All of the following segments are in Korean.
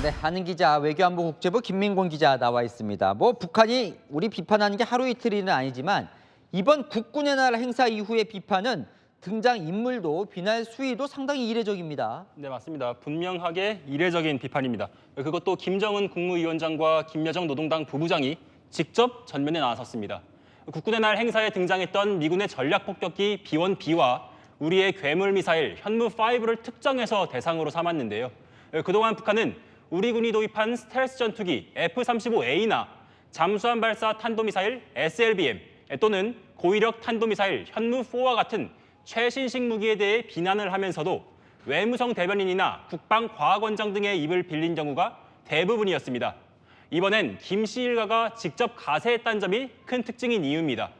네, 하는 기자, 외교안보 국제부 김민곤 기자 나와 있습니다. 북한이 우리 비판하는 게 하루 이틀은 아니지만 이번 국군의 날 행사 이후의 비판은 등장 인물도 비날 수위도 상당히 이례적입니다. 네, 맞습니다. 분명하게 이례적인 비판입니다. 그것도 김정은 국무위원장과 김여정 노동당 부부장이 직접 전면에 나섰습니다. 국군의 날 행사에 등장했던 미군의 전략폭격기 B-1B와 우리의 괴물 미사일 현무5를 특정해서 대상으로 삼았는데요. 그동안 북한은 우리 군이 도입한 스텔스 전투기 F-35A나 잠수함 발사 탄도미사일 SLBM 또는 고위력 탄도미사일 현무4와 같은 최신식 무기에 대해 비난을 하면서도 외무성 대변인이나 국방과학원장 등의 입을 빌린 경우가 대부분이었습니다. 이번엔 김 씨 일가가 직접 가세했다는 점이 큰 특징인 이유입니다.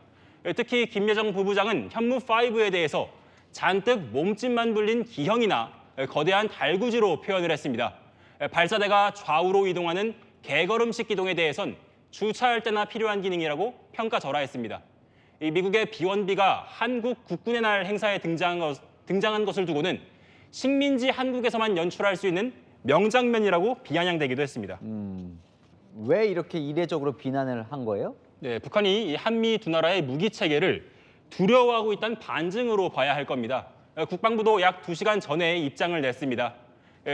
특히 김여정 부부장은 현무5에 대해서 잔뜩 몸집만 불린 기형이나 거대한 달구지로 표현을 했습니다. 발사대가 좌우로 이동하는 개걸음식 기동에 대해선 주차할 때나 필요한 기능이라고 평가절하했습니다. 미국의 B-1B가 한국 국군의 날 행사에 등장한 것을 두고는 식민지 한국에서만 연출할 수 있는 명장면이라고 비아냥대기도 했습니다. 왜 이렇게 이례적으로 비난을 한 거예요? 네, 북한이 한미 두 나라의 무기 체계를 두려워하고 있다는 반증으로 봐야 할 겁니다. 국방부도 약 2시간 전에 입장을 냈습니다.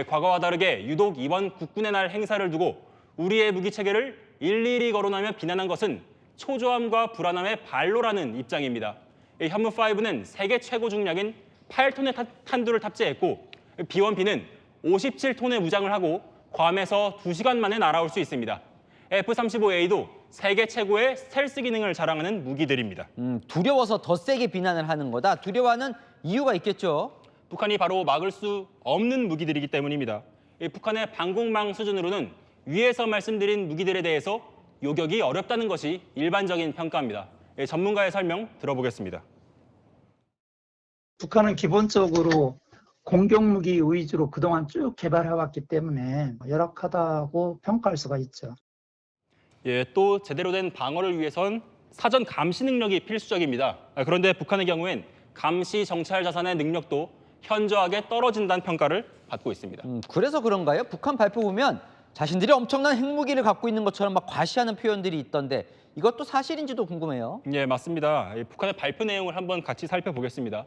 과거와 다르게 유독 이번 국군의 날 행사를 두고 우리의 무기 체계를 일일이 거론하며 비난한 것은 초조함과 불안함의 발로라는 입장입니다. 현무5는 세계 최고 중량인 8톤의 탄두를 탑재했고 B-1B는 57톤의 무장을 하고 괌에서 2시간 만에 날아올 수 있습니다. F-35A도 세계 최고의 스텔스 기능을 자랑하는 무기들입니다. 두려워서 더 세게 비난을 하는 거다. 두려워하는 이유가 있겠죠. 북한이 바로 막을 수 없는 무기들이기 때문입니다. 북한의 방공망 수준으로는 위에서 말씀드린 무기들에 대해서 요격이 어렵다는 것이 일반적인 평가입니다. 전문가의 설명 들어보겠습니다. 북한은 기본적으로 공격무기 위주로 그동안 쭉 개발해왔기 때문에 열악하다고 평가할 수가 있죠. 또 제대로 된 방어를 위해선 사전 감시 능력이 필수적입니다. 그런데 북한의 경우엔 감시 정찰 자산의 능력도 현저하게 떨어진다는 평가를 받고 있습니다. 그래서 그런가요? 북한 발표 보면 자신들이 엄청난 핵무기를 갖고 있는 것처럼 막 과시하는 표현들이 있던데 이것도 사실인지도 궁금해요. 네, 맞습니다. 북한의 발표 내용을 한번 같이 살펴보겠습니다.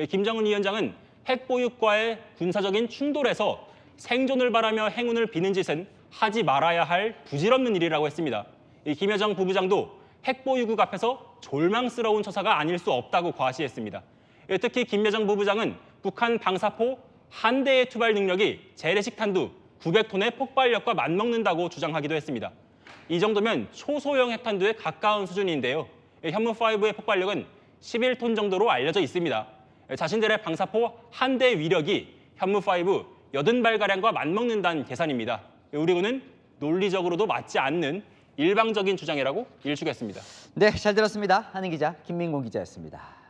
김정은 위원장은 핵 보유과의 군사적인 충돌에서 생존을 바라며 행운을 비는 짓은 하지 말아야 할 부질없는 일이라고 했습니다. 김여정 부부장도 핵 보유국 앞에서 졸망스러운 처사가 아닐 수 없다고 과시했습니다. 특히 김여정 부부장은 북한 방사포 한 대의 투발 능력이 재래식 탄두 900톤의 폭발력과 맞먹는다고 주장하기도 했습니다. 이 정도면 초소형 핵탄두에 가까운 수준인데요. 현무5의 폭발력은 11톤 정도로 알려져 있습니다. 자신들의 방사포 한 대 위력이 현무5 80발가량과 맞먹는다는 계산입니다. 우리 군은 논리적으로도 맞지 않는 일방적인 주장이라고 일축했습니다. 네, 잘 들었습니다. 하는 기자 김민곤 기자였습니다.